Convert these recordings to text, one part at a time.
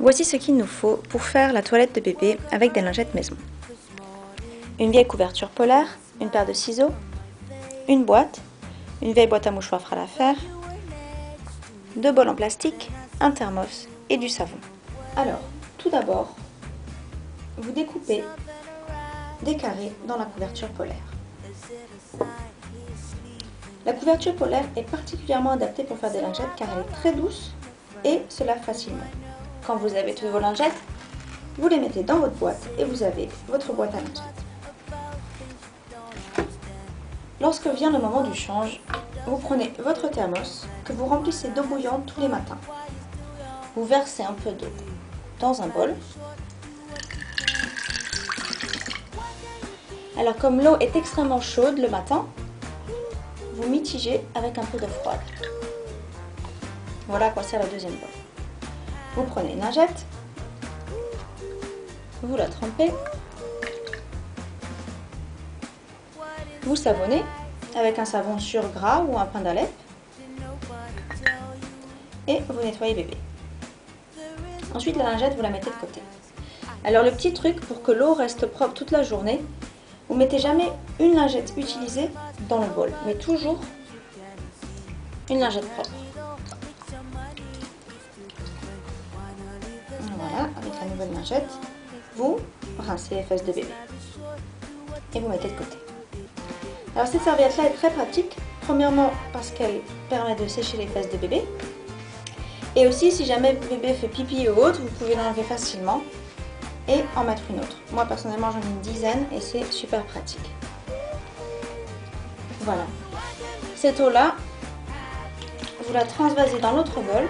Voici ce qu'il nous faut pour faire la toilette de bébé avec des lingettes maison. Une vieille couverture polaire, une paire de ciseaux, une boîte, une vieille boîte à mouchoirs fera l'affaire, 2 bols en plastique, un thermos et du savon. Alors, tout d'abord, vous découpez des carrés dans la couverture polaire. La couverture polaire est particulièrement adaptée pour faire des lingettes car elle est très douce et se lave facilement. Quand vous avez toutes vos lingettes, vous les mettez dans votre boîte et vous avez votre boîte à lingettes. Lorsque vient le moment du change, vous prenez votre thermos que vous remplissez d'eau bouillante tous les matins. Vous versez un peu d'eau dans un bol. Alors comme l'eau est extrêmement chaude le matin, vous mitigez avec un peu d'eau froide. Voilà à quoi sert la deuxième bol. Vous prenez une lingette, vous la trempez, vous savonnez avec un savon sur gras ou un pain d'Alep et vous nettoyez bébé. Ensuite la lingette vous la mettez de côté. Alors le petit truc pour que l'eau reste propre toute la journée, vous mettez jamais une lingette utilisée dans le bol, mais toujours une lingette propre. Voilà, avec la nouvelle lingette, vous rincez les fesses de bébé et vous mettez de côté. Alors cette serviette-là est très pratique, premièrement parce qu'elle permet de sécher les fesses de bébé, et aussi si jamais bébé fait pipi ou autre, vous pouvez l'enlever facilement et en mettre une autre. Moi personnellement j'en ai une dizaine et c'est super pratique. Voilà, cette eau-là, vous la transvasez dans l'autre bol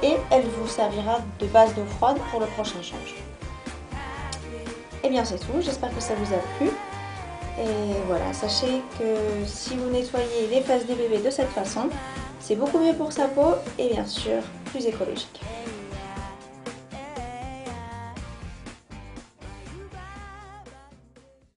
et elle vous servira de base d'eau froide pour le prochain change. Et bien c'est tout, j'espère que ça vous a plu. Et voilà, sachez que si vous nettoyez les fesses des bébés de cette façon, c'est beaucoup mieux pour sa peau et bien sûr plus écologique.